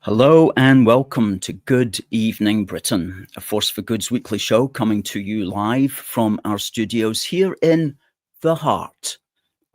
Hello and welcome to Good Evening Britain, a Force for Good's weekly show coming to you live from our studios here in the heart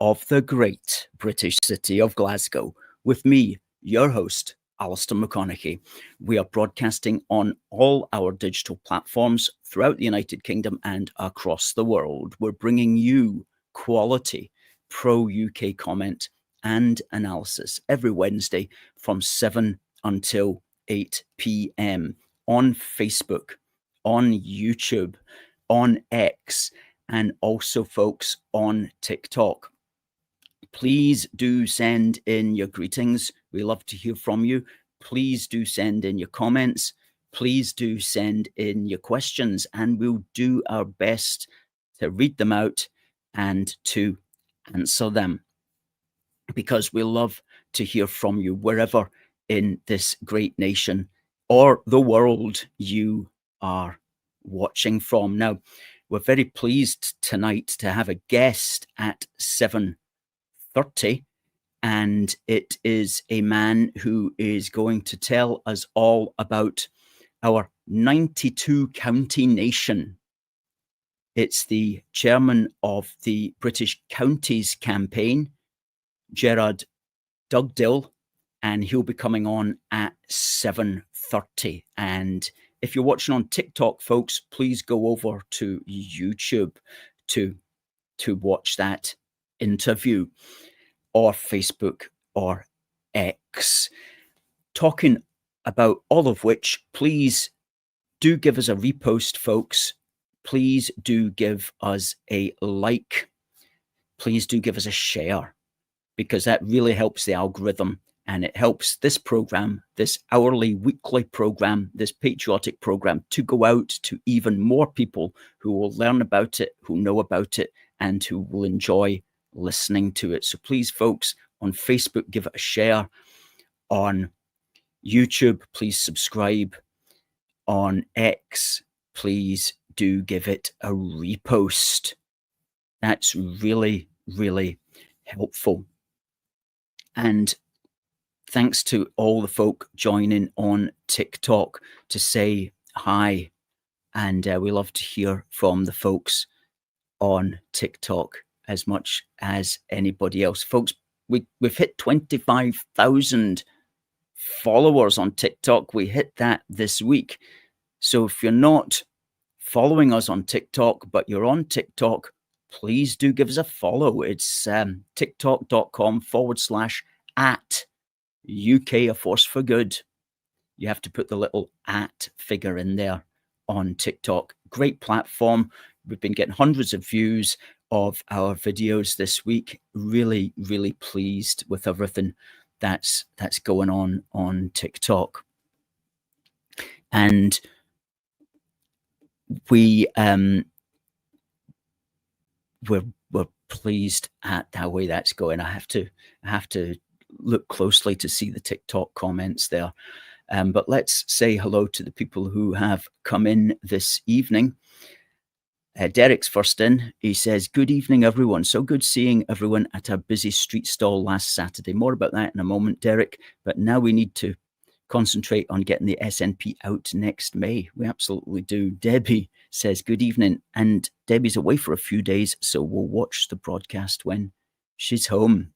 of the great British city of Glasgow, with me, your host, Alistair McConnachie. We are broadcasting on all our digital platforms throughout the United Kingdom and across the world. We're bringing you quality pro-UK comment and analysis every Wednesday from 7 until 8 p.m. on Facebook, on YouTube, on X, and also, folks, on TikTok. Please do send in your greetings. We love to hear from you. Please do send in your comments. Please do send in your questions, and we'll do our best to read them out and to answer them, because we love to hear from you wherever in this great nation or the world you are watching from. Now, we're very pleased tonight to have a guest at 7:30, and it is a man who is going to tell us all about our 92 county nation. It's the chairman of the British Counties campaign, Gerard Dugdill, and he'll be coming on at 7:30. And if you're watching on TikTok, folks, please go over to YouTube to watch that interview, or Facebook or X. Talking about all of which, please do give us a repost, folks. Please do give us a like. Please do give us a share, because that really helps the algorithm, and it helps this program, this hourly, weekly program, this patriotic program, to go out to even more people who will learn about it, who know about it, and who will enjoy listening to it. So please, folks, on Facebook, give it a share. On YouTube, please subscribe. On X, please do give it a repost. That's really, really helpful. And thanks to all the folk joining on TikTok to say hi. And we love to hear from the folks on TikTok as much as anybody else. Folks, we've hit 25,000 followers on TikTok. We hit that this week. So if you're not following us on TikTok, but you're on TikTok, please do give us a follow. It's tiktok.com/@ UK A Force for Good. You have to put the little @ figure in there on TikTok. Great platform. We've been getting hundreds of views of our videos this week. Really, really pleased with everything that's going on TikTok. And we're pleased at the way that's going. I have to look closely to see the TikTok comments there. But let's say hello to the people who have come in this evening. Derek's first in. He says, "Good evening, everyone. So good seeing everyone at our busy street stall last Saturday." More about that in a moment, Derek. But now we need to concentrate on getting the SNP out next May. We absolutely do. Debbie says, "Good evening." And Debbie's away for a few days, so we'll watch the broadcast when she's home.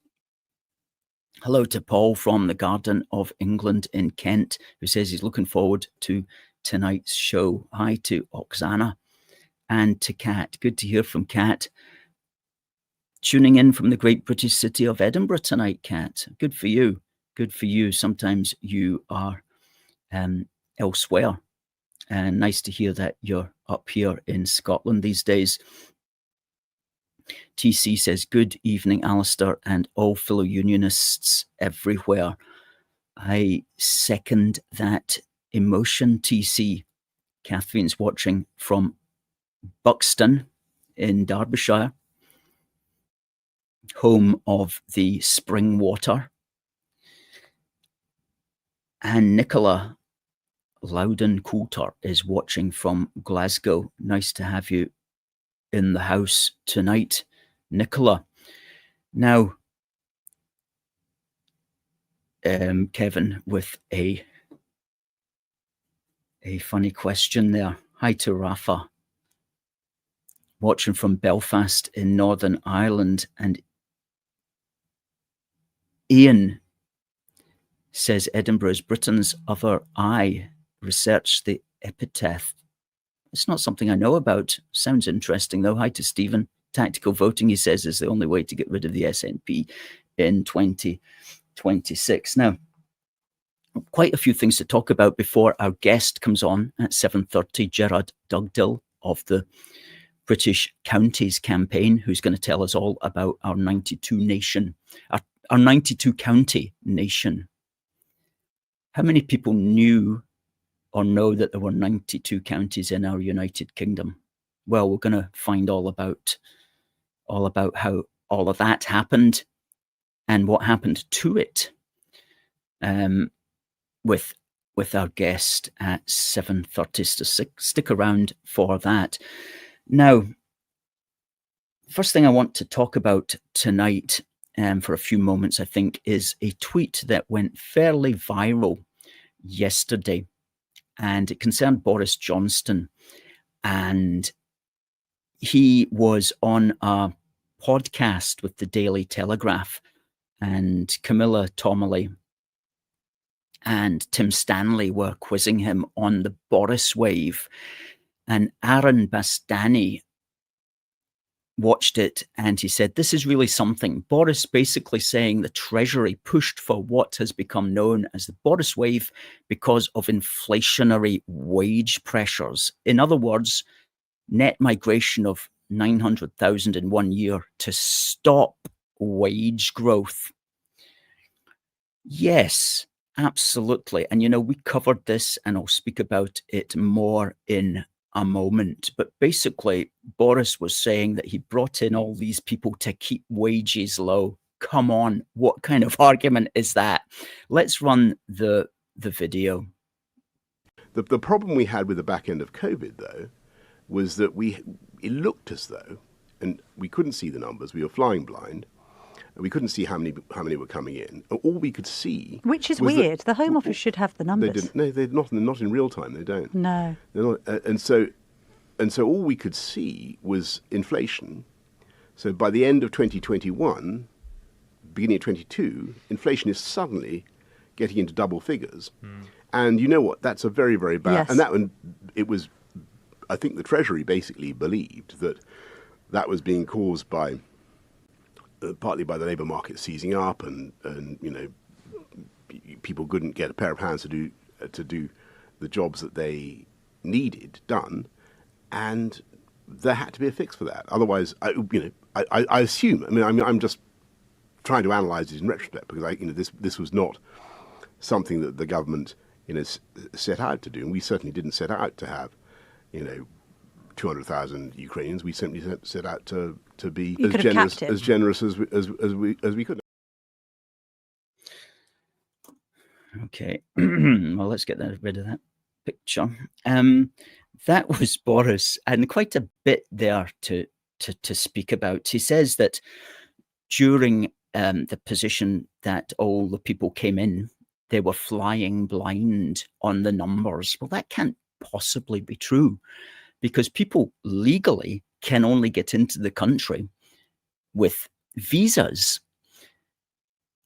Hello to Paul from the Garden of England in Kent, who says he's looking forward to tonight's show. Hi to Oksana and to Kat. Good to hear from Kat. Tuning in from the great British city of Edinburgh tonight, Kat. Good for you. Good for you. Sometimes you are elsewhere. And nice to hear that you're up here in Scotland these days. TC says, "Good evening, Alistair, and all fellow unionists everywhere." I second that emotion, TC. Catherine's watching from Buxton in Derbyshire, home of the spring water. And Nicola Loudon-Coulter is watching from Glasgow. Nice to have you in the house tonight, Nicola. Now, Kevin, with a funny question there. Hi to Rafa, watching from Belfast in Northern Ireland. And Ian says Edinburgh is Britain's other eye. Research the epitaph. It's not something I know about. Sounds interesting, though. Hi to Stephen. Tactical voting, he says, is the only way to get rid of the SNP in 2026. Now, quite a few things to talk about before our guest comes on at 7:30, Gerard Dugdill of the British Counties campaign, who's going to tell us all about our 92 nation, our 92 county nation. How many people knew or know that there were 92 counties in our United Kingdom? Well, we're going to find all about how all of that happened and what happened to it with our guest at 7:30. So stick around for that. Now, first thing I want to talk about tonight for a few moments, I think, is a tweet that went fairly viral yesterday, and it concerned Boris Johnston. And he was on a podcast with the Daily Telegraph, and Camilla Tommley and Tim Stanley were quizzing him on the Boris wave. And Aaron Bastani watched it and he said, this is really something. Boris basically saying the Treasury pushed for what has become known as the Boris wave because of inflationary wage pressures. In other words, net migration of 900,000 in 1 year to stop wage growth. Yes, absolutely. And, we covered this and I'll speak about it more in a moment. But basically, Boris was saying that he brought in all these people to keep wages low. Come on, what kind of argument is that? Let's run the video. The problem we had with the back end of COVID, though, was that it looked as though, and we couldn't see the numbers, we were flying blind, and we couldn't see how many were coming in. All we could see, which is weird. The Home Office should have the numbers. They didn't. No, they're not in real time. They don't. No. They're not, and so all we could see was inflation. So by the end of 2021, beginning of 22, inflation is suddenly getting into double figures. And you know what? That's a very, very bad. Yes. And that one, it was. I think the Treasury basically believed that was being caused by partly by the labour market seizing up, and people couldn't get a pair of hands to do the jobs that they needed done, and there had to be a fix for that. Otherwise, I assume. I'm just trying to analyse it in retrospect, because this was not something that the government set out to do, and we certainly didn't set out to have 200,000 Ukrainians. We simply set out to be as generous as we could. Okay, well, let's get rid of that picture. That was Boris, and quite a bit there to speak about. He says that during the position that all the people came in, they were flying blind on the numbers. Well, that can't possibly be true, because people legally can only get into the country with visas,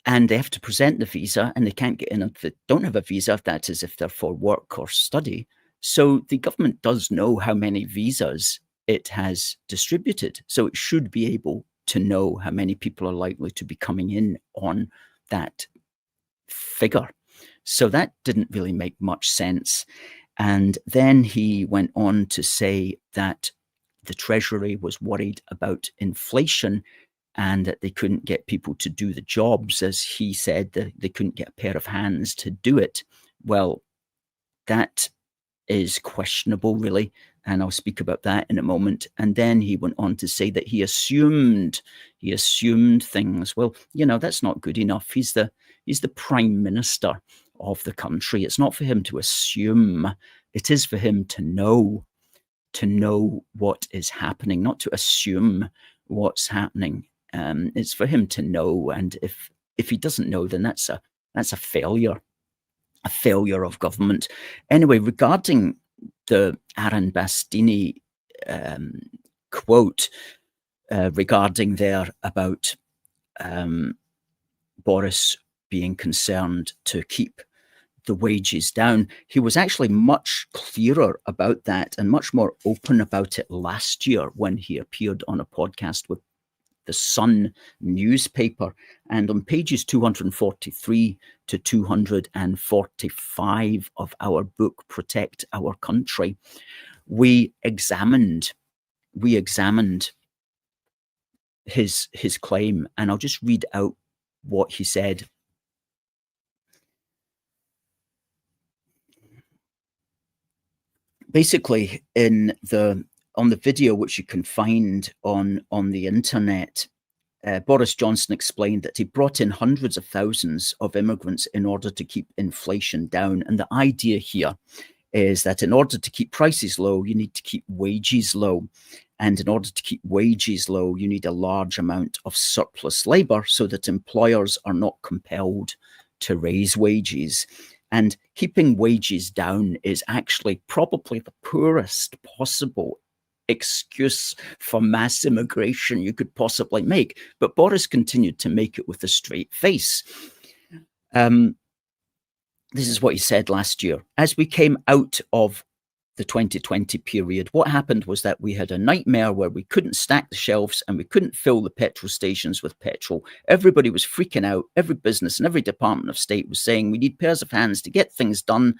and they have to present the visa, and they can't get in if they don't have a visa. That is, if they're for work or study. So the government does know how many visas it has distributed, so it should be able to know how many people are likely to be coming in on that figure. So that didn't really make much sense. And then he went on to say that the Treasury was worried about inflation and that they couldn't get people to do the jobs. As he said, they couldn't get a pair of hands to do it. Well, that is questionable, really, and I'll speak about that in a moment. And then he went on to say that he assumed things. Well, that's not good enough. He's the Prime Minister of the country. It's not for him to assume. It is for him to know what is happening, not to assume what's happening. It's for him to know, and if he doesn't know, then that's That's a failure of government. Anyway, regarding the Aaron Bastini quote regarding there about Boris being concerned to keep the wages down, he was actually much clearer about that and much more open about it last year when he appeared on a podcast with the Sun newspaper. And on pages 243 to 245 of our book, Protect Our Country, we examined his claim. And I'll just read out what he said. Basically, on the video, which you can find on the internet, Boris Johnston explained that he brought in hundreds of thousands of immigrants in order to keep inflation down. And the idea here is that in order to keep prices low, you need to keep wages low. And in order to keep wages low, you need a large amount of surplus labor so that employers are not compelled to raise wages. And keeping wages down is actually probably the poorest possible excuse for mass immigration you could possibly make. But Boris continued to make it with a straight face. This is what he said last year. As we came out of the 2020 period, what happened was that we had a nightmare where we couldn't stack the shelves and we couldn't fill the petrol stations with petrol. Everybody was freaking out. Every business and every department of state was saying we need pairs of hands to get things done.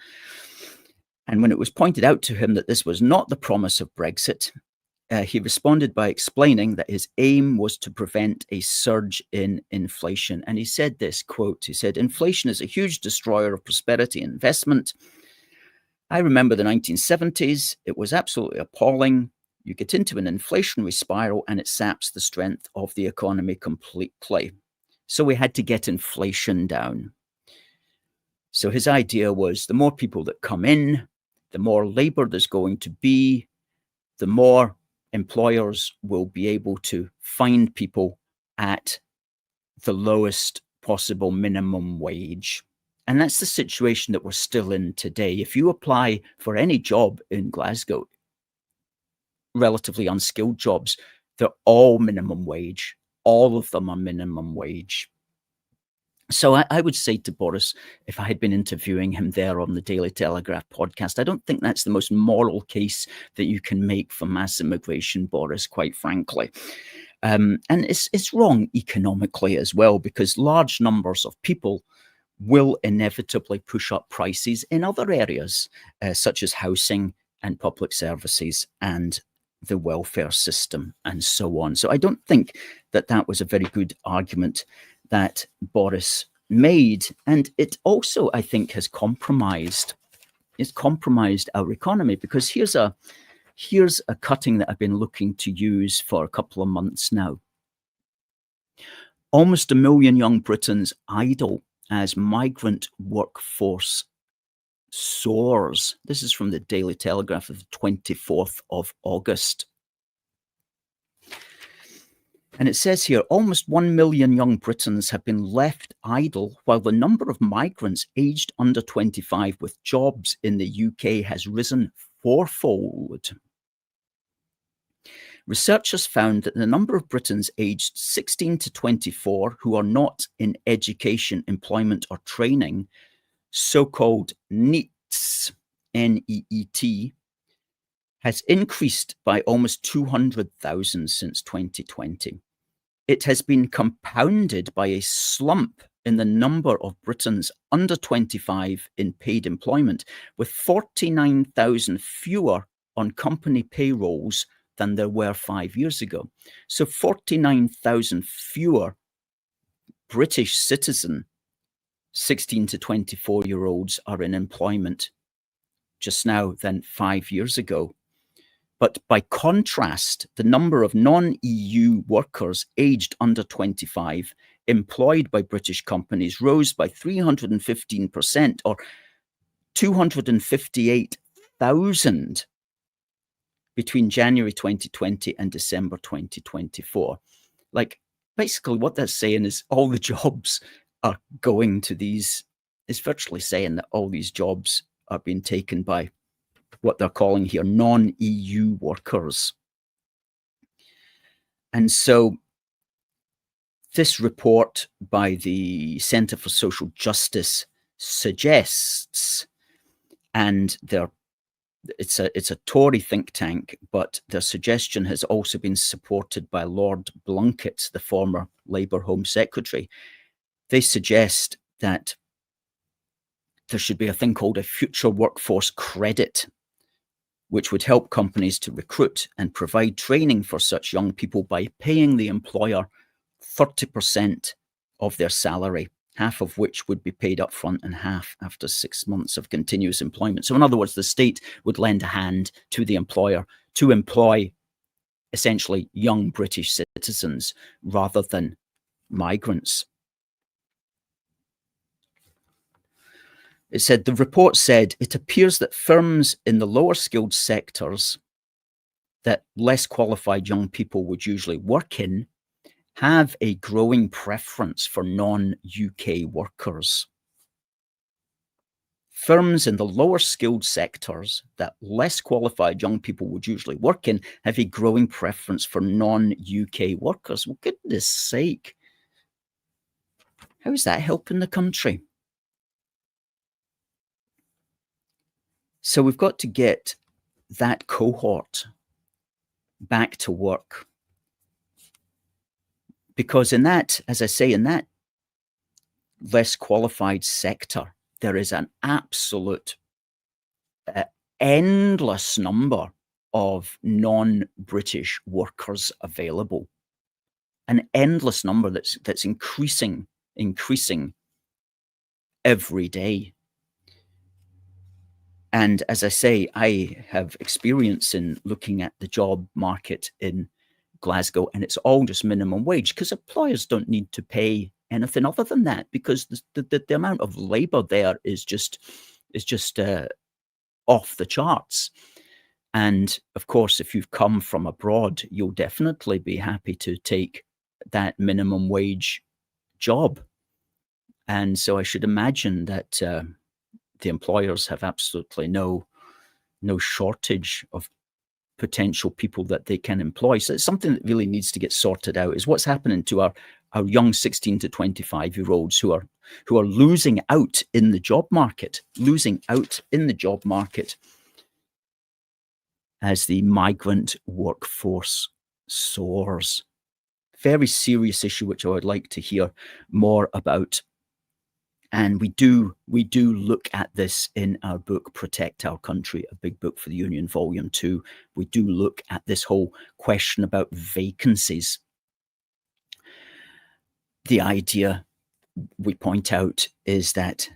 And when it was pointed out to him that this was not the promise of Brexit, he responded by explaining that his aim was to prevent a surge in inflation. And he said this, quote, he said, "Inflation is a huge destroyer of prosperity and investment. I remember the 1970s. It was absolutely appalling. You get into an inflationary spiral and it saps the strength of the economy completely. So we had to get inflation down." So his idea was the more people that come in, the more labor there's going to be, the more employers will be able to find people at the lowest possible minimum wage. And that's the situation that we're still in today. If you apply for any job in Glasgow, relatively unskilled jobs, they're all minimum wage. All of them are minimum wage. So I would say to Boris, if I had been interviewing him there on the Daily Telegraph podcast, I don't think that's the most moral case that you can make for mass immigration, Boris, quite frankly. And it's wrong economically as well, because large numbers of people will inevitably push up prices in other areas, such as housing and public services and the welfare system and so on. So I don't think that that was a very good argument that Boris made. And it also, I think, has compromised our economy, because here's a cutting that I've been looking to use for a couple of months now. Almost 1 million young Britons idle as migrant workforce soars. This is from the Daily Telegraph of the 24th of August. And it says here, almost 1 million young Britons have been left idle, while the number of migrants aged under 25 with jobs in the UK has risen fourfold. Researchers found that the number of Britons aged 16 to 24 who are not in education, employment or training, so-called NEETs, N-E-E-T, has increased by almost 200,000 since 2020. It has been compounded by a slump in the number of Britons under 25 in paid employment, with 49,000 fewer on company payrolls than there were 5 years ago. So 49,000 fewer British citizen 16 to 24-year-olds are in employment just now than 5 years ago. But by contrast, the number of non-EU workers aged under 25 employed by British companies rose by 315%, or 258,000 between January 2020 and December 2024. Like, basically what that's saying is all the jobs are going to these, is virtually saying that all these jobs are being taken by what they're calling here non-EU workers. And so this report by the Centre for Social Justice suggests, and it's a Tory think tank, but their suggestion has also been supported by Lord Blunkett, the former Labour Home Secretary. They suggest that there should be a thing called a future workforce credit, which would help companies to recruit and provide training for such young people by paying the employer 30% of their salary, half of which would be paid up front and half after 6 months of continuous employment. So in other words, the state would lend a hand to the employer to employ essentially young British citizens rather than migrants. It said, the report said, it appears that firms in the lower skilled sectors that less qualified young people would usually work in have a growing preference for non-UK workers. Firms in the lower skilled sectors that less qualified young people would usually work in have a growing preference for non-UK workers. Well, goodness sake. How is that helping the country? So we've got to get that cohort back to work. Because in that, as I say, in that less qualified sector, there is an absolute endless number of non-British workers available. An endless number that's increasing every day. And as I say, I have experience in looking at the job market in Glasgow, and it's all just minimum wage because employers don't need to pay anything other than that, because the amount of labour there is just off the charts. And of course, if you've come from abroad, you'll definitely be happy to take that minimum wage job. And so I should imagine that the employers have absolutely no shortage of potential people that they can employ. So it's something that really needs to get sorted out, is what's happening to our young 16 to 25-year-olds who are losing out in the job market, as the migrant workforce soars. Very serious issue, which I would like to hear more about. And we do look at this in our book, Protect Our Country, a big book for the Union, Volume 2. We do look at this whole question about vacancies. The idea, we point out, is that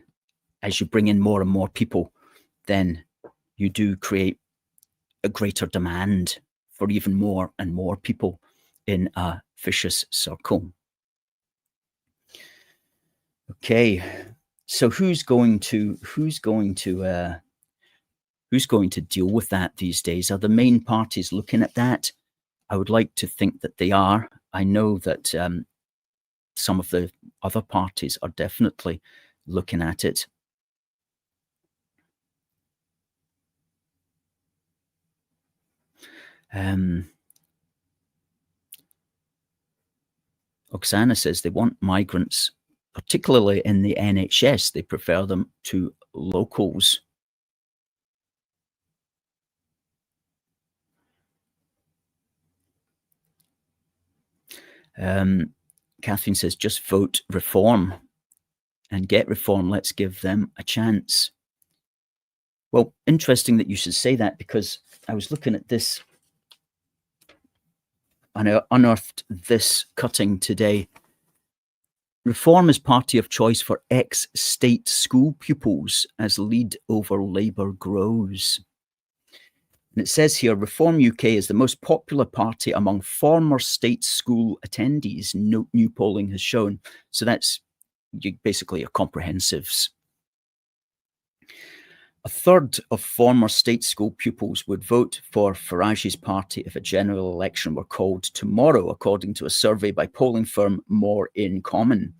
as you bring in more and more people, then you do create a greater demand for even more and more people in a vicious circle. Okay, so who's going to deal with that these days? Are the main parties looking at that? I would like to think that they are. I know that some of the other parties are definitely looking at it. Oksana says they want migrants, particularly in the NHS. They prefer them to locals. Catherine says, just vote reform and get reform. Let's give them a chance. Well, interesting that you should say that, because I was looking at this and I unearthed this cutting today. Reform is party of choice for ex-state school pupils as lead over Labour grows. And it says here, Reform UK is the most popular party among former state school attendees, new polling has shown. So that's basically your comprehensives. A third of former state school pupils would vote for Farage's party if a general election were called tomorrow, according to a survey by polling firm More in Common.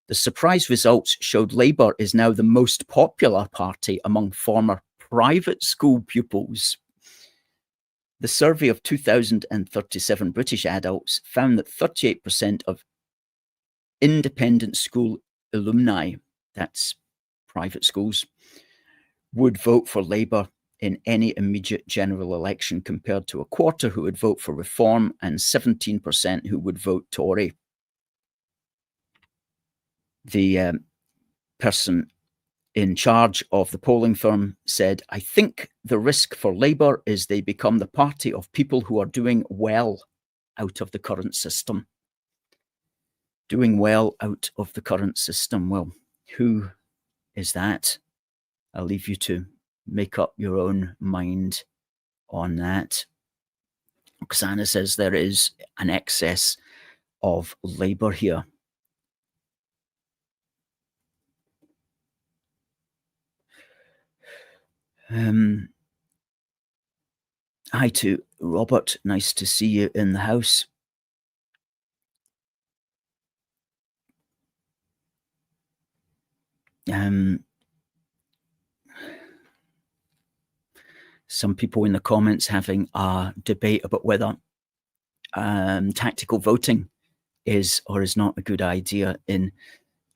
The surprise results showed Labour is now the most popular party among former private school pupils. The survey of 2,037 British adults found that 38% of independent school alumni, that's private schools, would vote for Labour in any immediate general election, compared to a quarter who would vote for Reform and 17% who would vote Tory. The person in charge of the polling firm said, "I think the risk for Labour is they become the party of people who are doing well out of the current system." Doing well out of the current system. Well, who is that? I'll leave you to make up your own mind on that. Oksana says there is an excess of Labour here. Hi to Robert. Nice to see you in the house. Some people in the comments having a debate about whether tactical voting is or is not a good idea in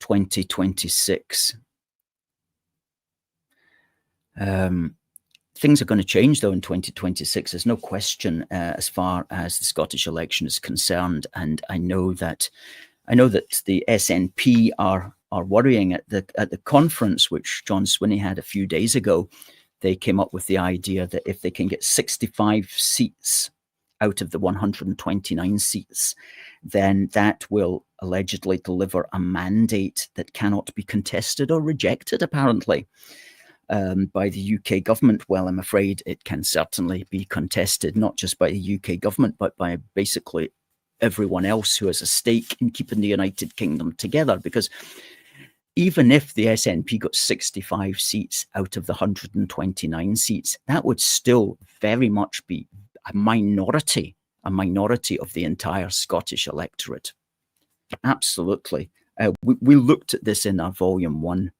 2026. Things are going to change, though, in 2026. There's no question as far as the Scottish election is concerned. And I know that the SNP are worrying at the conference which John Swinney had a few days ago. They came up with the idea that if they can get 65 seats out of the 129 seats, then that will allegedly deliver a mandate that cannot be contested or rejected, apparently, by the UK government. Well, I'm afraid it can certainly be contested, not just by the UK government, but by basically everyone else who has a stake in keeping the United Kingdom together. Because even if the SNP got 65 seats out of the 129 seats, that would still very much be a minority of the entire Scottish electorate. Absolutely. We looked at this in our volume 1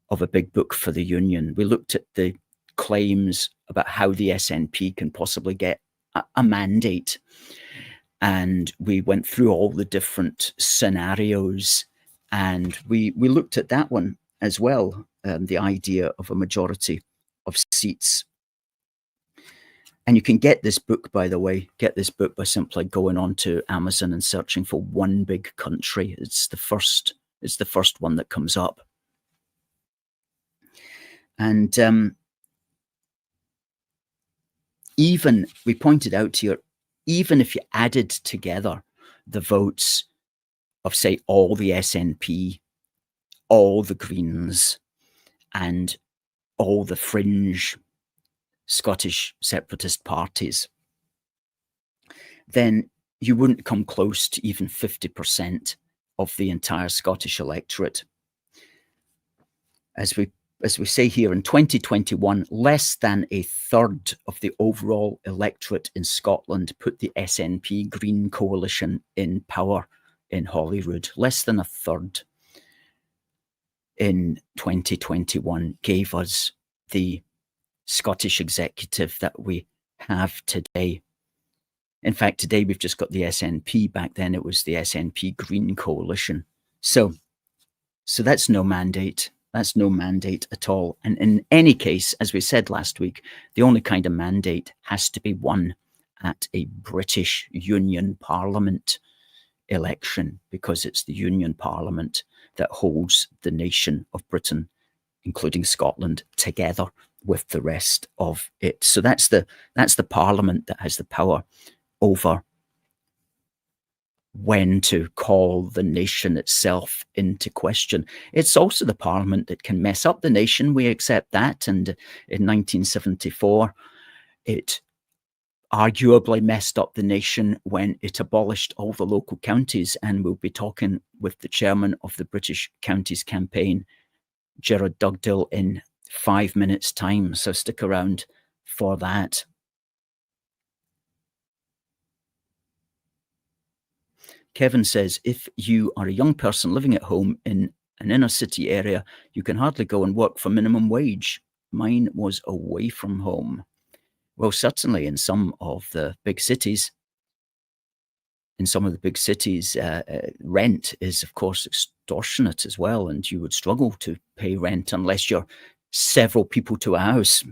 of A Big Book for the Union. We looked at the claims about how the SNP can possibly get a mandate. And we went through all the different scenarios. And we looked at that one as well, the idea of a majority of seats. And you can get this book, by the way, by simply going on to Amazon and searching for One Big Country. It's the first one that comes up. And even, we pointed out here, even if you added together the votes of, say, all the SNP, all the Greens, and all the fringe Scottish separatist parties, then you wouldn't come close to even 50% of the entire Scottish electorate. As we say here, in 2021, less than a third of the overall electorate in Scotland put the SNP Green coalition in power in Holyrood. Less than a third in 2021 gave us the Scottish executive that we have today. In fact, today we've just got the SNP. Back then it was the SNP Green coalition. So that's no mandate. That's no mandate at all. And in any case, as we said last week, the only kind of mandate has to be won at a British Union Parliament election, because it's the Union Parliament that holds the nation of Britain, including Scotland, together with the rest of it. So that's the Parliament that has the power over when to call the nation itself into question. It's also the Parliament that can mess up the nation. We accept that. And in 1974, it arguably messed up the nation when it abolished all the local counties. And we'll be talking with the chairman of the British Counties Campaign, Gerard Dugdill, in 5 minutes' time. So stick around for that. Kevin says, if you are a young person living at home in an inner city area, you can hardly go and work for minimum wage. Mine was away from home. Well, certainly in some of the big cities, rent is, of course, extortionate as well, and you would struggle to pay rent unless you're several people to a house.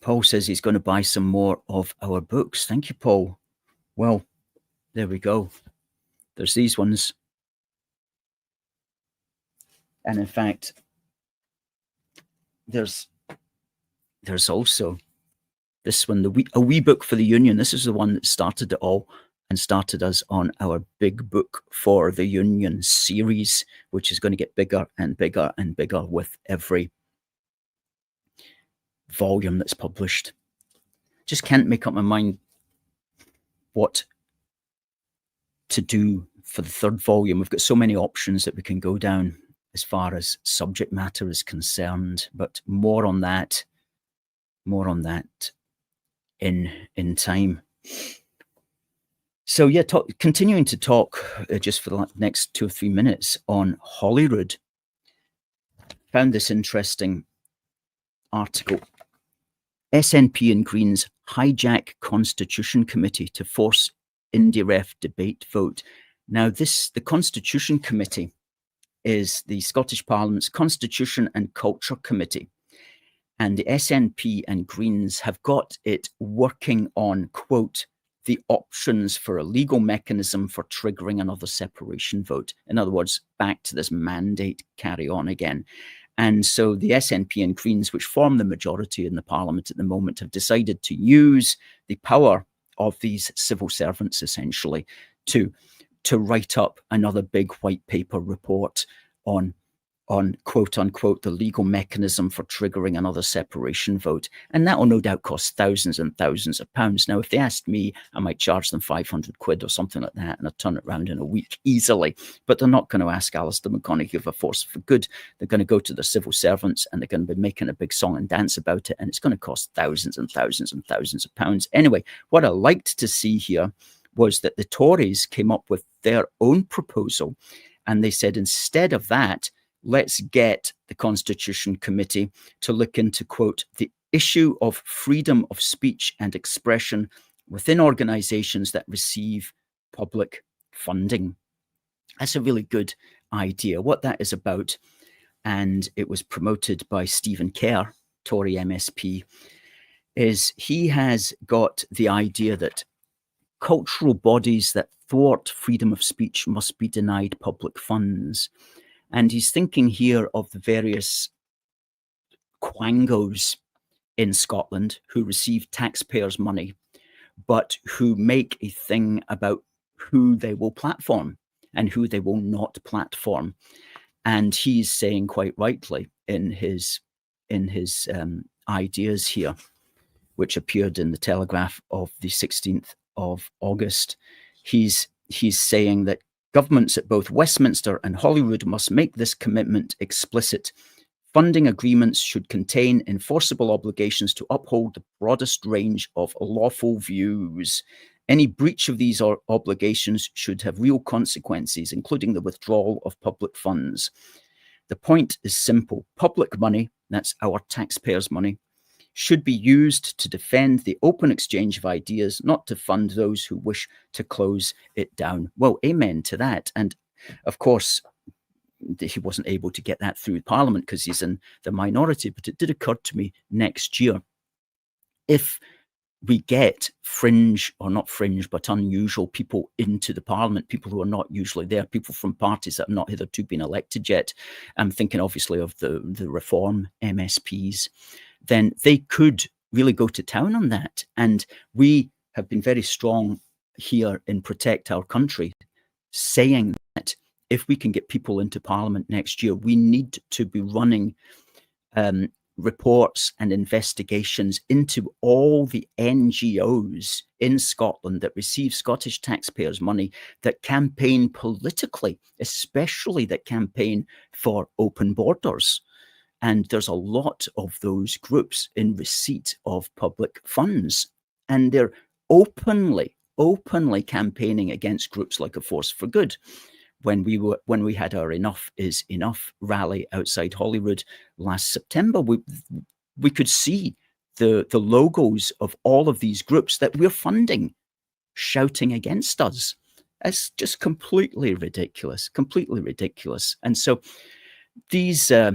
Paul says he's going to buy some more of our books. Thank you, Paul. Well, there we go. There's these ones. And in fact, there's also this one, a wee book for the union. This is the one that started it all and started us on our big book for the union series, which is going to get bigger and bigger and bigger with every volume that's published. Just can't make up my mind what to do for the third volume. We've got so many options that we can go down as far as subject matter is concerned, but more on that in time. So yeah, continuing to talk just for the next 2 or 3 minutes on Holyrood. Found this interesting article. SNP and Greens hijack Constitution Committee to force Indie-Ref debate vote. Now the Constitution Committee is the Scottish Parliament's Constitution and Culture Committee. And the SNP and Greens have got it working on, quote, the options for a legal mechanism for triggering another separation vote. In other words, back to this mandate carry on again. And so the SNP and Greens, which form the majority in the Parliament at the moment, have decided to use the power of these civil servants, essentially, to write up another big white paper report on quote unquote the legal mechanism for triggering another separation vote. And that will no doubt cost thousands and thousands of pounds. Now, if they asked me, I might charge them 500 quid or something like that, and I'd turn it around in a week easily. But they're not going to ask Alistair McConnachie of a Force for Good. They're going to go to the civil servants and they're going to be making a big song and dance about it. And it's going to cost thousands and thousands and thousands of pounds. Anyway, what I liked to see here was that the Tories came up with their own proposal. And they said, instead of that, let's get the Constitution Committee to look into, quote, the issue of freedom of speech and expression within organisations that receive public funding. That's a really good idea, what that is about. And it was promoted by Stephen Kerr, Tory MSP, is he has got the idea that cultural bodies that thwart freedom of speech must be denied public funds. And he's thinking here of the various quangos in Scotland who receive taxpayers' money, but who make a thing about who they will platform and who they will not platform. And he's saying quite rightly in his ideas here, which appeared in the Telegraph of the 16th of August, he's saying that governments at both Westminster and Holyrood must make this commitment explicit. Funding agreements should contain enforceable obligations to uphold the broadest range of lawful views. Any breach of these obligations should have real consequences, including the withdrawal of public funds. The point is simple. Public money, that's our taxpayers' money, should be used to defend the open exchange of ideas, not to fund those who wish to close it down. Well, amen to that. And of course, he wasn't able to get that through Parliament because he's in the minority. But it did occur to me next year, if we get fringe, or not fringe, but unusual people into the Parliament, people who are not usually there, people from parties that have not hitherto been elected yet, I'm thinking obviously of the Reform MSPs, then they could really go to town on that. And we have been very strong here in Protect Our Country, saying that if we can get people into Parliament next year, we need to be running reports and investigations into all the NGOs in Scotland that receive Scottish taxpayers' money that campaign politically, especially that campaign for open borders. And there's a lot of those groups in receipt of public funds, and they're openly campaigning against groups like A Force for Good. When we had our Enough is Enough rally outside Holyrood last September, we could see the logos of all of these groups that we're funding shouting against us. It's just completely ridiculous. And so these are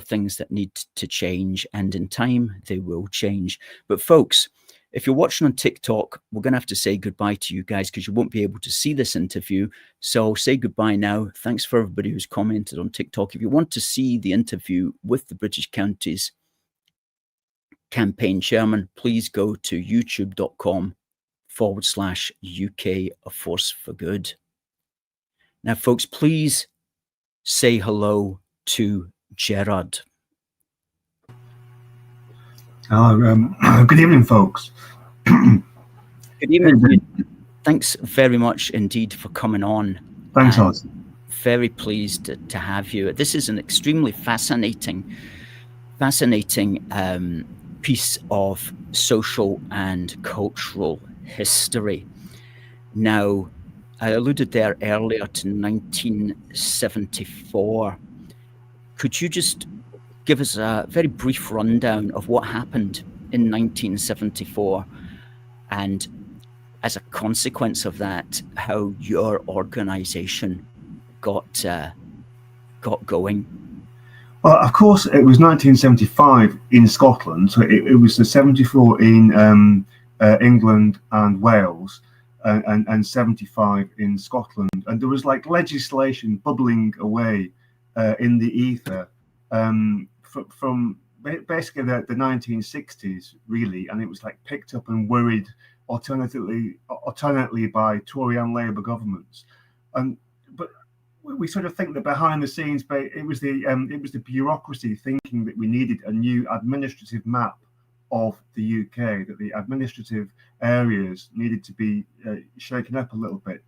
things that need to change, and in time they will change. But folks, if you're watching on TikTok, we're going to have to say goodbye to you guys because you won't be able to see this interview. So I'll say goodbye now. Thanks for everybody who's commented on TikTok. If you want to see the interview with the British Counties campaign chairman, please go to youtube.com/UK A Force for Good. Now, folks, please say hello to Gerard. Hello, good evening, folks. Good evening. Thanks very much indeed for coming on. Thanks, Alistair. Very pleased to have you. This is an extremely fascinating piece of social and cultural history. Now, I alluded there earlier to 1974. Could you just give us a very brief rundown of what happened in 1974, and as a consequence of that, how your organisation got going? Well, of course, it was 1975 in Scotland, so it was the 74 in England and Wales, and 75 in Scotland, and there was like legislation bubbling away in the ether from basically the 1960s, really, and it was like picked up and worried alternately by Tory and Labour governments, but we sort of think that behind the scenes, it was the bureaucracy thinking that we needed a new administrative map of the UK, that the administrative areas needed to be shaken up a little bit.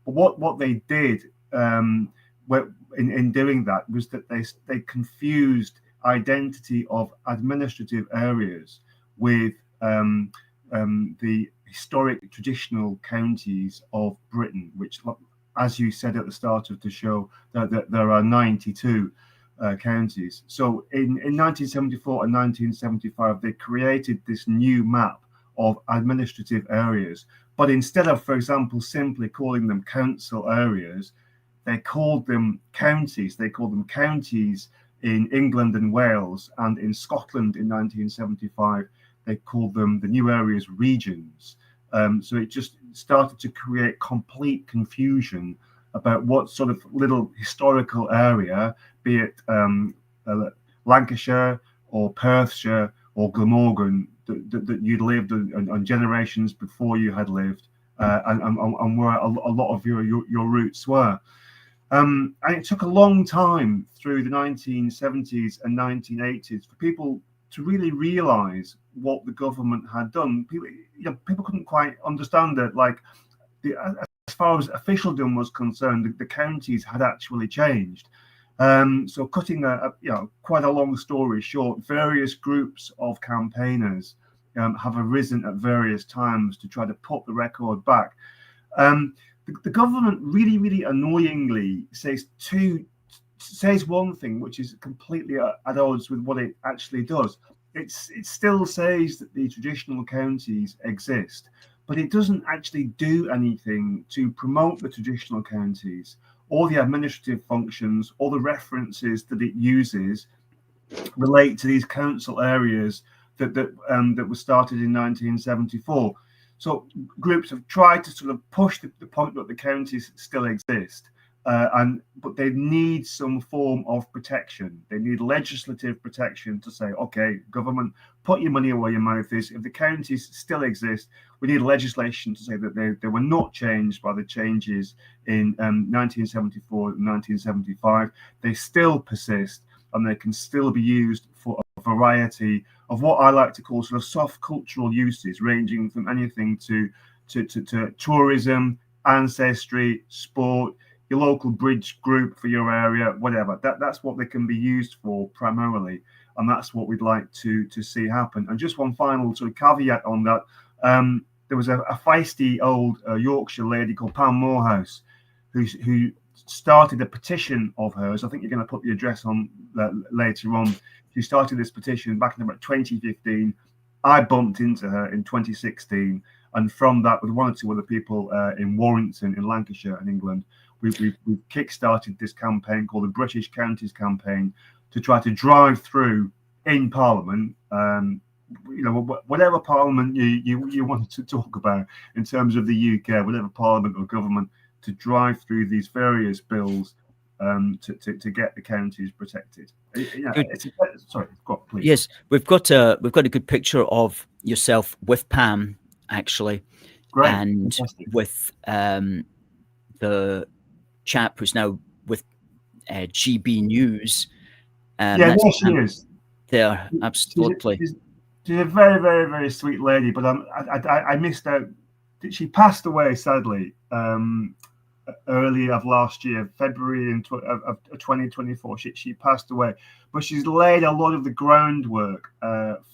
But what they did in doing that was that they confused identity of administrative areas with the historic traditional counties of Britain, which, as you said at the start of the show, that there are 92 counties. So in 1974 and 1975, they created this new map of administrative areas. But instead of, for example, simply calling them council areas, they called them counties. They called them counties in England and Wales, and in Scotland in 1975, they called them the new areas regions. So it just started to create complete confusion about what sort of little historical area, be it Lancashire or Perthshire or Glamorgan, that you'd lived on generations before you had lived, and where a lot of your roots were. And it took a long time through the 1970s and 1980s for people to really realise what the government had done. People couldn't quite understand it. Like, as far as officialdom was concerned, the counties had actually changed. So, cutting quite a long story short, various groups of campaigners have arisen at various times to try to put the record back. The government really annoyingly says one thing which is completely at odds with what it actually does. It still says that the traditional counties exist, but it doesn't actually do anything to promote the traditional counties or the administrative functions or the references that it uses relate to these council areas that were started in 1974. So groups have tried to sort of push the point that the counties still exist, but they need some form of protection. They need legislative protection to say, okay, government, put your money where your mouth is. If the counties still exist, we need legislation to say that they were not changed by the changes in 1974 and 1975. They still persist, and they can still be used for a variety of what I like to call sort of soft cultural uses, ranging from anything to tourism, ancestry, sport, your local bridge group for your area, whatever. That's what they can be used for primarily, and that's what we'd like to see happen. And just one final sort of caveat on that: there was a feisty old Yorkshire lady called Pam Morehouse, who started a petition of hers. I think you're going to put the address on later on. She started this petition back in about 2015. I bumped into her in 2016, and from that, with one or two other people in Warrington, in Lancashire, in England, we've kick-started this campaign called the British Counties Campaign to try to drive through in Parliament, whatever Parliament you wanted to talk about in terms of the UK, whatever Parliament or government, to drive through these various bills to get the counties protected. Sorry, go on, please. Yes, we've got a good picture of yourself with Pam, actually. Great. And Fantastic. with the chap who's now with GB News. There she is. There, absolutely. She's a very, very, very sweet lady, but I missed out. She passed away, sadly, early of last year, February of 2024. She passed away, but she's laid a lot of the groundwork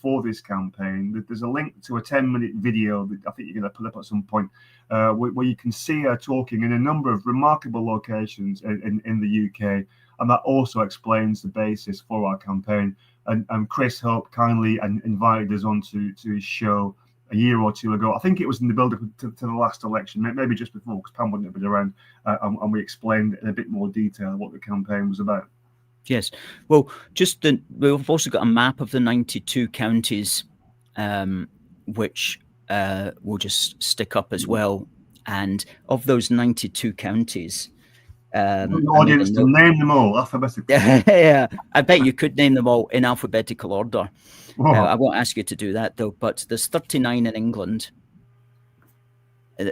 for this campaign. There's a link to a 10-minute video that I think you're going to put up at some point, where you can see her talking in a number of remarkable locations in the UK, and that also explains the basis for our campaign. And Chris Hope kindly invited us onto his show a year or two ago. I think it was in the build-up to the last election, maybe just before, because Pam wouldn't have been around, and we explained in a bit more detail what the campaign was about. Yes. Well, we've also got a map of the 92 counties, which we'll just stick up as well. And of those 92 counties, the audience to name them all alphabetically. Yeah, I bet you could name them all in alphabetical order. I won't ask you to do that though. But there's 39 in England. There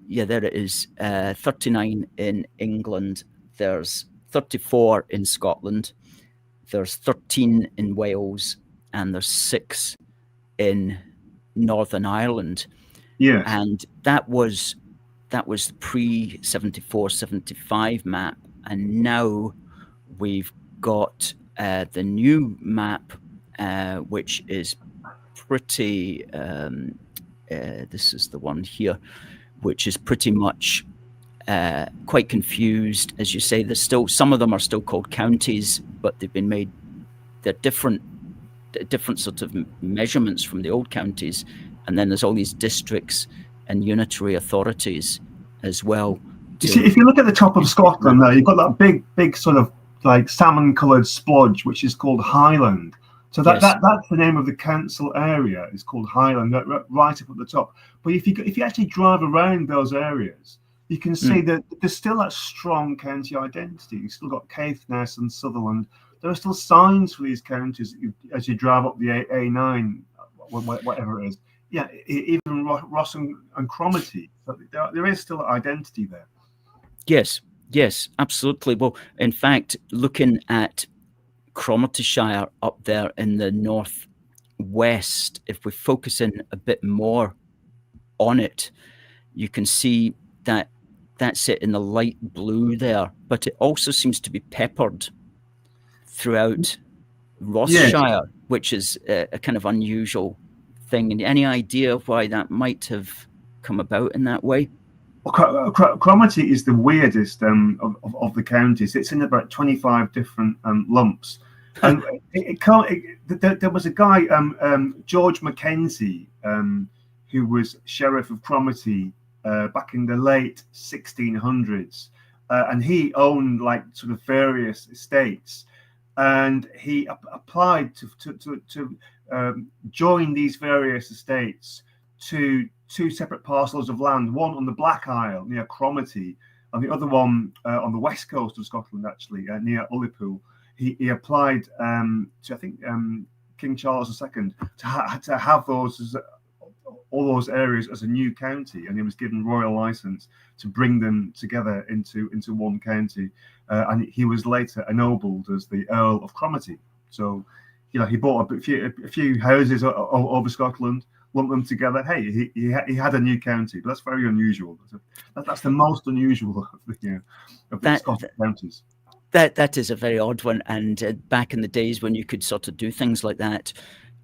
it is. 39 in England. There's 34 in Scotland. There's 13 in Wales, and there's 6 in Northern Ireland. Yes. And that was the pre-74-75 map, and now we've got the new map, which is pretty. This is the one here, which is pretty much quite confused, as you say. There's still some of them are still called counties, but they've been made. They're different sort of measurements from the old counties, and then there's all these districts and unitary authorities as well. You see, if you look at the top of Scotland there, you've got that big sort of like salmon-coloured splodge, which is called Highland. So that's the name of the council area. It's called Highland, right up at the top. But if you actually drive around those areas, you can see that there's still that strong county identity. You've still got Caithness and Sutherland. There are still signs for these counties as you drive up the A9, whatever it is. Yeah, even Ross and Cromarty. So there is still identity there. Yes, absolutely. Well, in fact, looking at Cromartyshire up there in the northwest, if we focus in a bit more on it, you can see that that's it in the light blue there. But it also seems to be peppered throughout Rossshire, which is a kind of unusual thing. And any idea of why that might have come about in that way? Well, Cromarty is the weirdest of the counties. It's in about 25 different lumps. And there was a guy, George Mackenzie, who was Sheriff of Cromarty back in the late 1600s. And he owned like sort of various estates. And he applied to join these various estates to 2 separate parcels of land, one on the Black Isle near Cromarty, and the other one on the west coast of Scotland, actually, near Ullapool. He applied to, I think, King Charles II to have all those areas as a new county, and he was given royal license to bring them together into one county. And he was later ennobled as the Earl of Cromarty. So, he bought a few houses over Scotland. lump them together. Hey, he had a new county, but that's very unusual. That's the most unusual of the Scottish counties. That is a very odd one. And back in the days when you could sort of do things like that,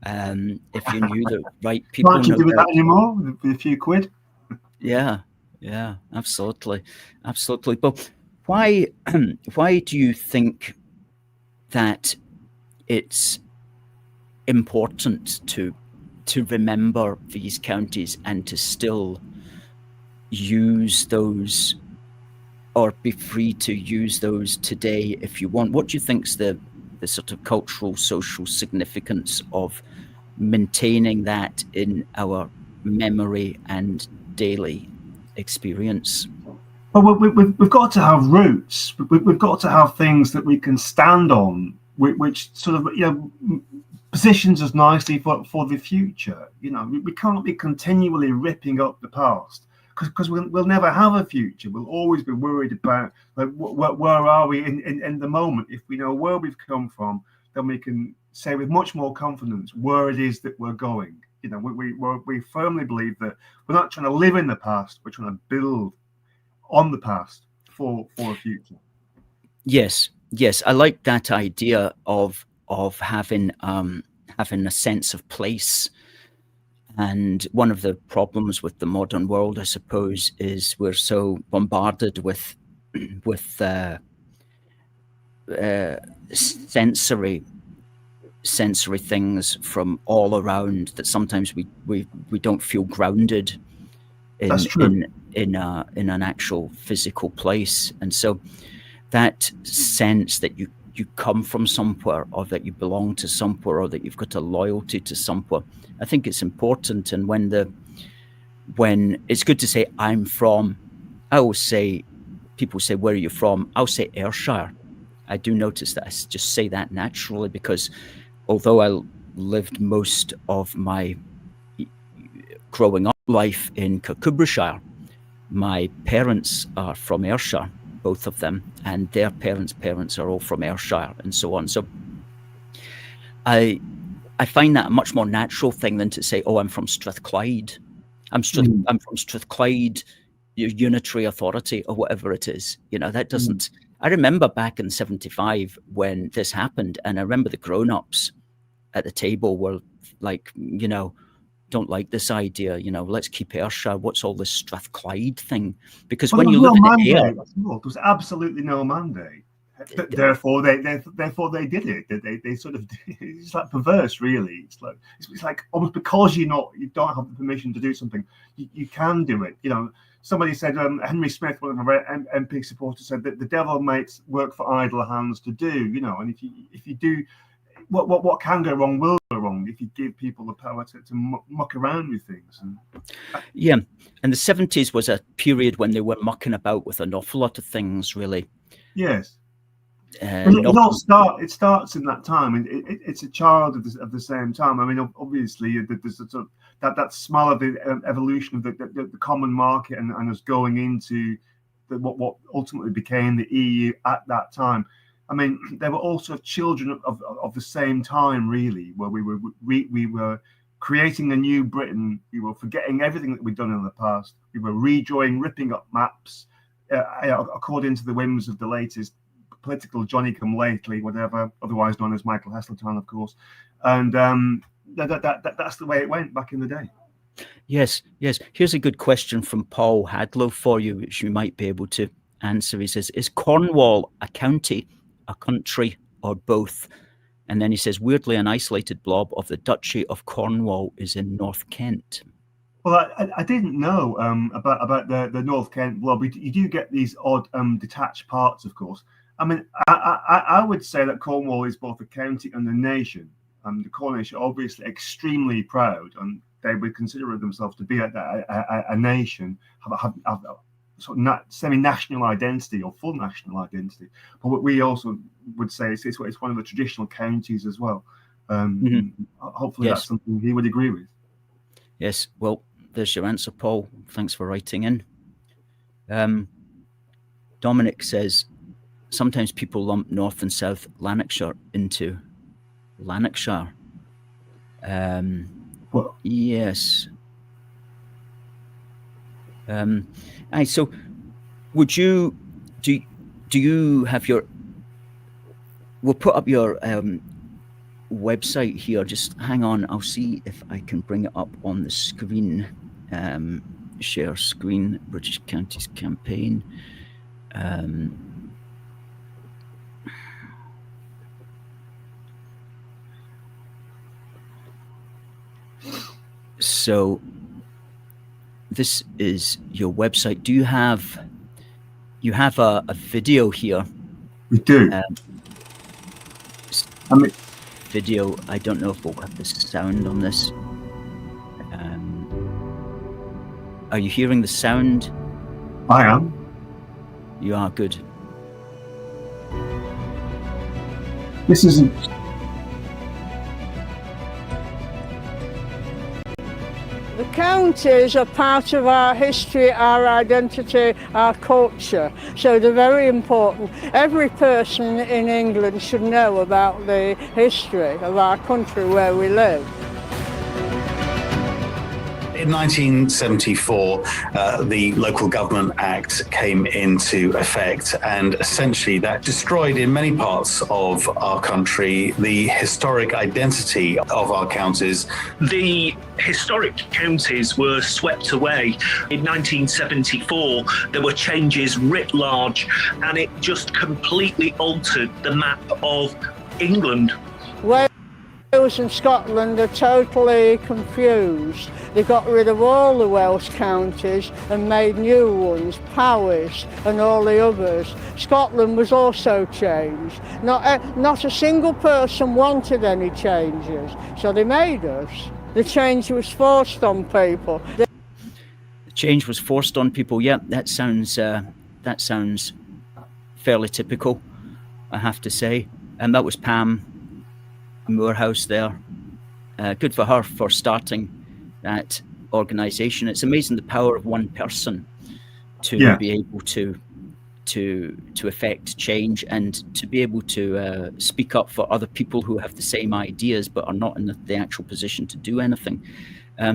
if you knew the right people, Can't you do that anymore with a few quid? Yeah, absolutely. But why do you think that it's important to remember these counties and to still use those, or be free to use those today if you want? What do you think's the sort of cultural, social significance of maintaining that in our memory and daily experience? Well, we've got to have roots. We've got to have things that we can stand on, which sort of positions us nicely for the future. We can't be continually ripping up the past, because we'll never have a future. We'll always be worried about where are we in the moment. If we know where we've come from, then we can say with much more confidence where it is that we're going. We firmly believe that we're not trying to live in the past, we're trying to build on the past for a future. Yes, I like that idea of having a sense of place. And one of the problems with the modern world, I suppose, is we're so bombarded with sensory things from all around that sometimes we don't feel grounded in an actual physical place. And so that sense that you come from somewhere, or that you belong to somewhere, or that you've got a loyalty to somewhere, I think it's important. And when it's good to say I'm from, I always say, people say, where are you from? I'll say Ayrshire. I do notice that I just say that naturally, because although I lived most of my growing up life in Kirkcudbrightshire, my parents are from Ayrshire, both of them, and their parents are all from Ayrshire, and so on. So I find that a much more natural thing than to say, oh, I'm from Strathclyde. I'm from Strathclyde Unitary Authority, or whatever it is. That doesn't. I remember back in '75 when this happened, and I remember the grown-ups at the table were like, don't like this idea, let's keep Ayrshire. What's all this Strathclyde thing? Because when you live in the air, there was absolutely no mandate. Therefore, they did it. They sort of, it's like perverse, really. It's like almost because you don't have the permission to do something, you can do it. Somebody said, Henry Smith, one of our MP supporters, said that the devil makes work for idle hands to do. And if you do, what can go wrong will go wrong if you give people the power to muck around with things. Yeah, and the 70s was a period when they were mucking about with an awful lot of things, really. Yes. It starts in that time, and it's a child of the same time. I mean, obviously, there's a sort of that smell of the evolution of the common market and us going into what ultimately became the EU at that time. I mean, they were also children of the same time, really, where we were creating a new Britain. We were forgetting everything that we'd done in the past. We were redrawing, ripping up maps according to the whims of the latest political Johnny-come-lately, whatever, otherwise known as Michael Heseltine, of course. And that's the way it went back in the day. Yes. Here's a good question from Paul Hadlow for you, which you might be able to answer. He says, is Cornwall a county, a country, or both? And then he says, weirdly, an isolated blob of the Duchy of Cornwall is in North Kent. Well, I didn't know about the North Kent blob. You do get these odd detached parts, of course. I mean, I would say that Cornwall is both a county and a nation. The Cornish are obviously extremely proud, and they would consider themselves to be a nation, have sort of semi-national identity or full national identity. But what we also would say is it's one of the traditional counties as well. Hopefully that's something he would agree with. Yes, well, there's your answer, Paul. Thanks for writing in. Dominic says, sometimes people lump North and South Lanarkshire into Lanarkshire. Well, Well, yes. So would you do you have your, we'll put up your website here, just hang on, I'll see if I can bring it up on the screen. Share screen, British Counties Campaign. So this is your website. Do you have a video here? we do. I mean, Video, I don't know if we'll have the sound on this. Are you hearing the sound? I am. You are, good. This isn't. The counties are part of our history, our identity, our culture, so they're very important. Every person in England should know about the history of our country where we live. In 1974, the Local Government Act came into effect, and essentially that destroyed in many parts of our country the historic identity of our counties. The historic counties were swept away. In 1974, there were changes writ large, and it just completely altered the map of England. Wales and Scotland are totally confused. They got rid of all the Welsh counties and made new ones, Powys and all the others. Scotland was also changed. Not a single person wanted any changes, so they made us. The change was forced on people. The change was forced on people. Yeah, that sounds fairly typical, I have to say. And that was Pam Moorhouse there. Good for her for starting that organisation. It's amazing the power of one person to be able to affect change, and to be able to speak up for other people who have the same ideas but are not in the actual position to do anything.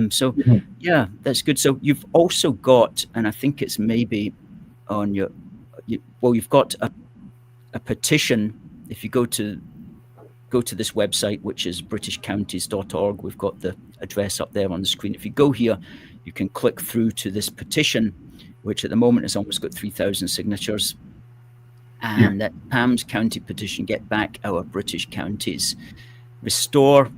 So yeah, that's good. So you've also got, and I think it's maybe on your, you've got a petition. If you go to this website, which is britishcounties.org. We've got the address up there on the screen. If you go here, you can click through to this petition, which at the moment has almost got 3,000 signatures. And that Pam's County petition, Get Back Our British Counties. Restore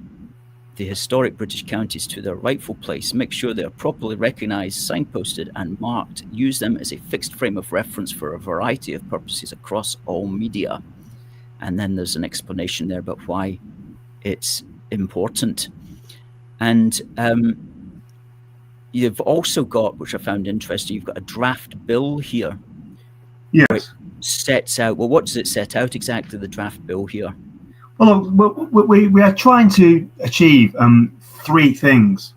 the historic British counties to their rightful place. Make sure they are properly recognised, signposted and marked. Use them as a fixed frame of reference for a variety of purposes across all media. And then there's an explanation there about why it's important. And you've also got, which I found interesting, you've got a draft bill here. Yes. Which sets out, well, what does it set out exactly, the draft bill here? Well, we are trying to achieve three things.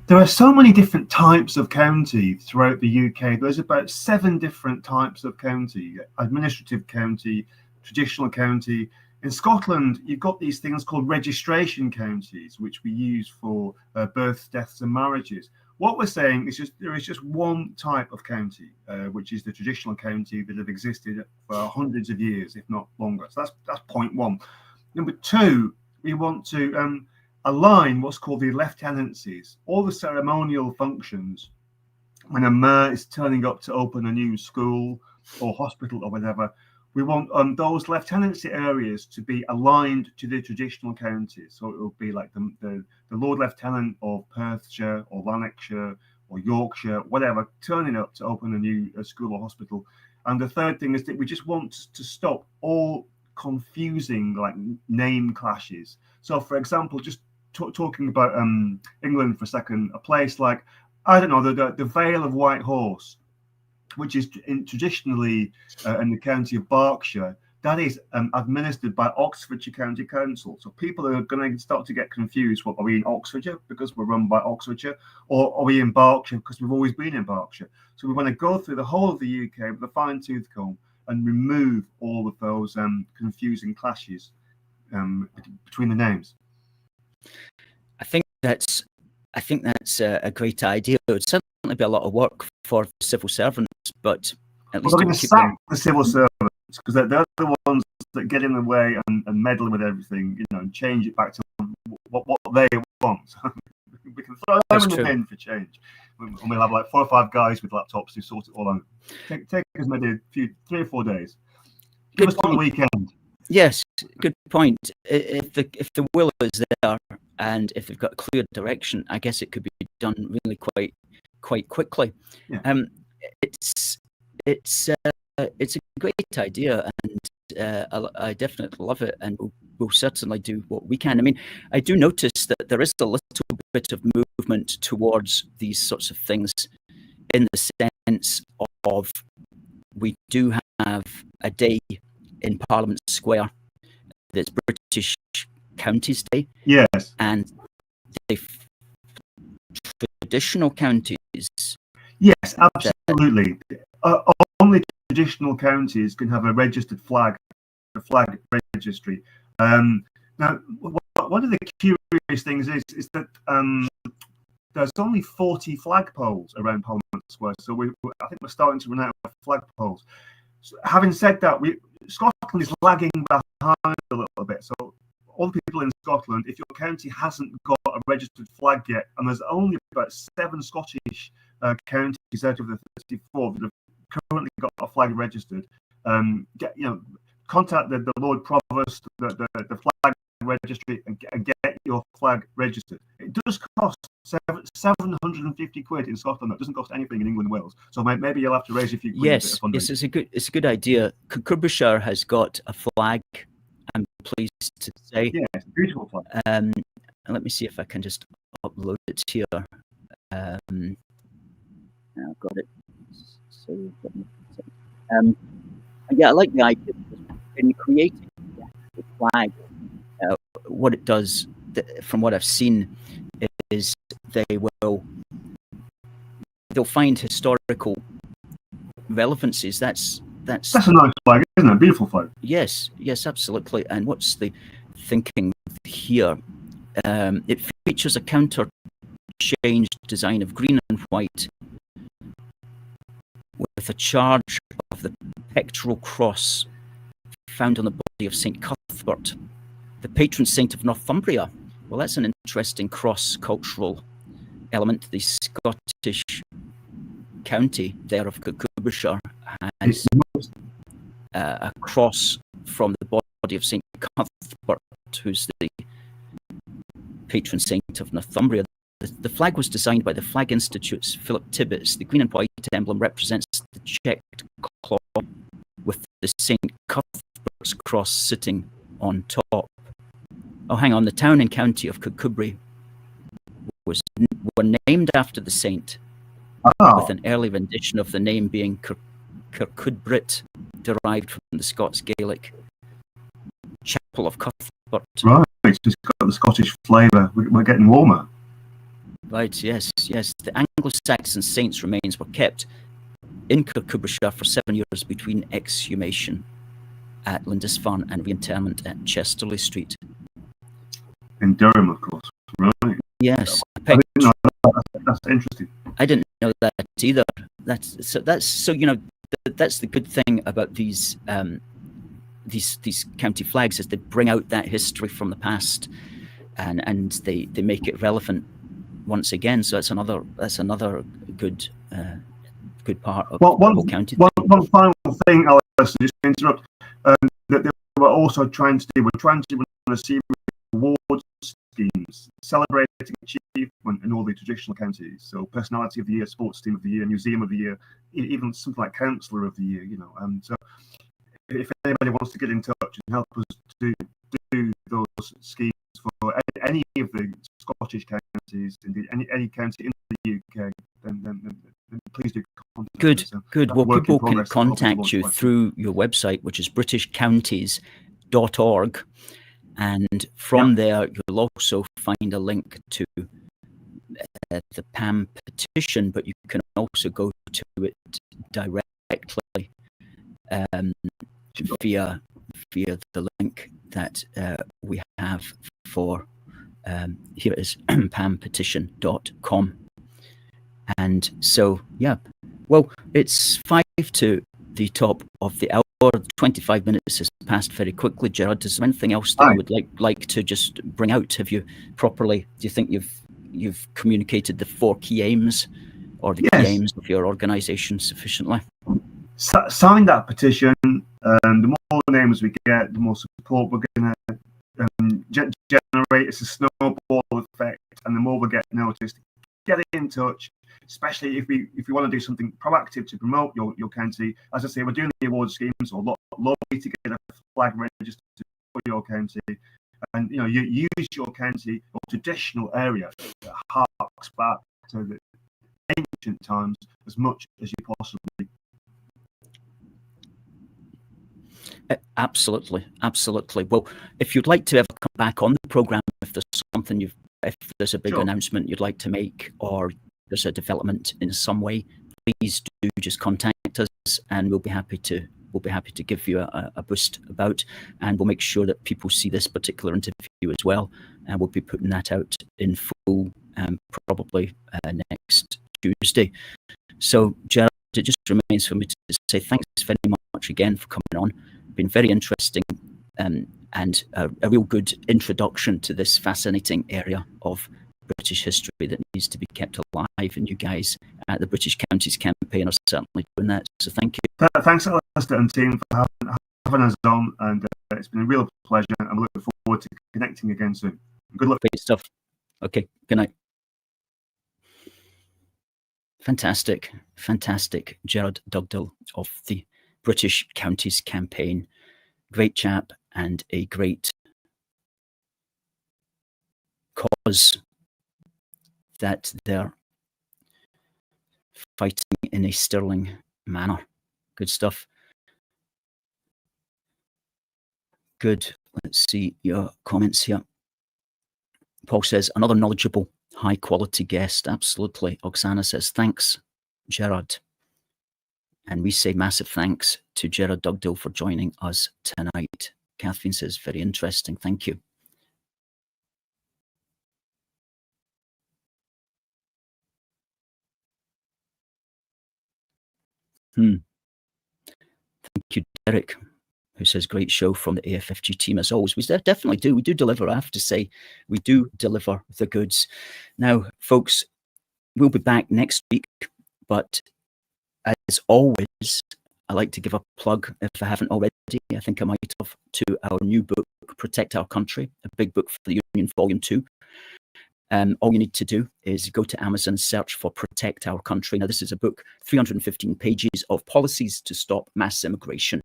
There are so many different types of county throughout the UK. There's about 7 different types of county: administrative county, traditional county. In Scotland, you've got these things called registration counties, which we use for births, deaths and marriages. What we're saying is there is just one type of county, which is the traditional county that have existed for hundreds of years, if not longer. So that's point one. Number two, we want to align what's called the lieutenancies, all the ceremonial functions. When a mayor is turning up to open a new school or hospital or whatever, we want those lieutenancy areas to be aligned to the traditional counties. So it will be like the Lord Lieutenant of Perthshire or Lanarkshire or Yorkshire, whatever, turning up to open a new school or hospital. And the third thing is that we just want to stop all confusing like name clashes. So, for example, just talking about England for a second, a place like, I don't know, the Vale of White Horse, which is traditionally in the county of Berkshire, that is administered by Oxfordshire County Council. So people are going to start to get confused. What, are we in Oxfordshire because we're run by Oxfordshire, or are we in Berkshire because we've always been in Berkshire? So we want to go through the whole of the UK with a fine-tooth comb and remove all of those confusing clashes between the names. I think that's a great idea. It would certainly be a lot of work for the civil servants, but at least Well, it they're going would to keep sack them. the civil servants because they're the ones that get in the way and meddle with everything, and change it back to what they want. We can throw them in the bin for change, and we'll have like 4 or 5 guys with laptops who sort it all out. Take us maybe 3 or 4 days. Give us on the weekend. Yes, good point. If the will is there and if they've got clear direction, I guess it could be done really quite quickly. Yeah. It's a great idea, and I definitely love it, and we'll certainly do what we can. I mean, I do notice that there is a little bit of movement towards these sorts of things, in the sense of we do have a day in Parliament Square that's British Counties Day. Yes. And the traditional counties. Yes, absolutely. Only traditional counties can have a registered flag, a flag registry. Now, one of the curious things is that there's only 40 flagpoles around Parliament Square, so I think we're starting to run out of flagpoles. So having said that, Scotland is lagging behind a little bit. So all the people in Scotland, if your county hasn't got a registered flag yet, and there's only about 7 Scottish counties out of the 34 that have currently got a flag registered, contact the Lord Provost, the flag registry, and get your flag registered. It does cost 750 quid in Scotland. That doesn't cost anything in England and Wales. So maybe you'll have to raise a few quid. Yes, it's a good idea. Kirkcudbrightshire has got a flag, I'm pleased to say. Yeah, it's a beautiful flag. And let me see if I can just upload it here. I've got it. So, yeah, I like the idea. In creating the flag, what it does, from what I've seen, is they'll find historical relevancies. That's a nice flag, isn't it? A beautiful flag. Yes, absolutely. And what's the thinking here? It features a counter-changed design of green and white with a charge of the pectoral cross found on the body of St. Cuthbert, the patron saint of Northumbria. Well, that's an interesting cross-cultural element. The Scottish county there of Kirkcudbrightshire has a cross from the body of St. Cuthbert, who's the patron saint of Northumbria. The flag was designed by the Flag Institute's Philip Tibbets. The green and white emblem represents the checked cloth with the St. Cuthbert's cross sitting on top. Oh, hang on. The town and county of Kirkcudbright were named after the saint, with an early rendition of the name being Kirkcudbright, derived from the Scots Gaelic Chapel of Cuthbert. Right, it's got the Scottish flavour. We're getting warmer. Right, yes. The Anglo-Saxon saints' remains were kept in Kirkcudbrightshire for 7 years between exhumation at Lindisfarne and reinterment at Chesterley Street. In Durham, of course. Right. Yes. That's interesting. I didn't know that either. That's the good thing about these county flags, is they bring out that history from the past, and they make it relevant once again. So that's another good part of the whole county. One final thing, Alistair, just to interrupt, that they were also trying to do. We're trying to run a series of awards schemes celebrating achievement in all the traditional counties. So, personality of the year, sports team of the year, museum of the year, even something like councillor of the year. So, if anybody wants to get in touch and help us do those schemes for any of the Scottish counties, indeed any county in the UK, then please do contact us. Good. Well, people can contact you through your website, which is britishcounties.org, and from there you'll also find a link to the PAM petition, but you can also go to it directly via the link that we have for here it is, pampetition.com. And so, yeah, well, it's 5 to the top of the hour. 25 minutes has passed very quickly. Gerard, is there anything else that you would like to just bring out? Have you properly, do you think you've communicated the 4 key aims or the key aims of your organisation sufficiently? Sign that petition. The more names we get, the more support we're going to generate. It's a snowball effect, and the more we get noticed, get in touch. Especially if we want to do something proactive to promote your county. As I say, we're doing the award schemes or lobby to get a flag registered for your county, and you use your county or traditional area that harks back to the ancient times as much as you possibly. Absolutely. Well, if you'd like to ever come back on the programme, if there's something if there's a big announcement you'd like to make, or there's a development in some way, please do just contact us, and we'll be happy to give you a boost about, and we'll make sure that people see this particular interview as well, and we'll be putting that out in full probably next Tuesday. So, Gerard, it just remains for me to say thanks very much again for coming on. It's been very interesting and a real good introduction to this fascinating area of British history that needs to be kept alive, and you guys at the British Counties Campaign are certainly doing that. So thank you. Thanks, Alistair and team, for having us on, and it's been a real pleasure. I'm looking forward to connecting again soon. Good luck. Great stuff. Okay, good night. Fantastic. Gerard Dugdill of the British Counties Campaign. Great chap and a great cause that they're fighting in a sterling manner. Good stuff. Good. Let's see your comments here. Paul says, another knowledgeable, high-quality guest. Absolutely. Oksana says, thanks, Gerard. And we say massive thanks to Gerard Dugdill for joining us tonight. Catherine says, very interesting. Thank you. Thank you, Derek, who says, great show from the AFFG team as always. We definitely do. We do deliver. I have to say, we do deliver the goods. Now, folks, we'll be back next week. But as always, I like to give a plug, if I haven't already, I think I might have, to our new book, Protect Our Country, a big book for the Union, Volume 2. All you need to do is go to Amazon, search for Protect Our Country. Now, this is a book, 315 pages of policies to stop mass immigration.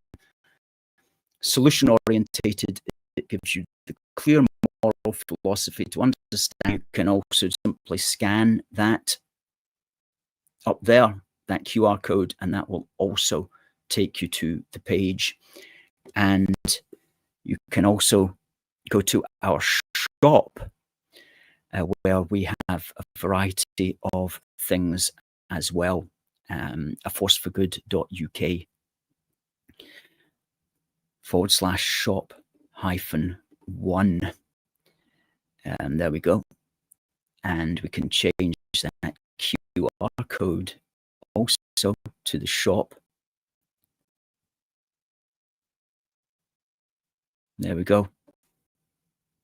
Solution orientated, it gives you the clear moral philosophy to understand. You can also simply scan that up there, that QR code, and that will also take you to the page. And you can also go to our shop, where we have a variety of things as well. aforceforgood.uk/shop-1. There we go. And we can change that QR code also to the shop. There we go.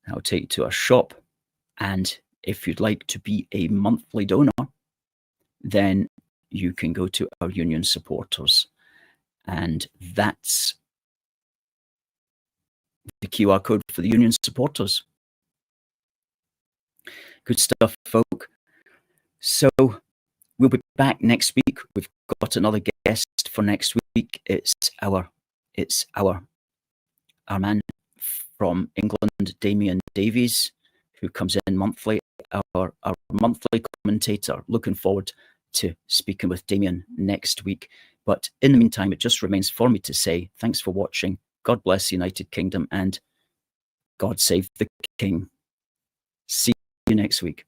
That'll take you to our shop. And if you'd like to be a monthly donor, then you can go to our union supporters. And that's the QR code for the union supporters. Good stuff, folk. So we'll be back next week. We've got another guest for next week. It's our man from England, Damien Davies, who comes in monthly, our monthly commentator. Looking forward to speaking with Damien next week. But in the meantime, it just remains for me to say thanks for watching. God bless the United Kingdom, and God save the King. See you next week.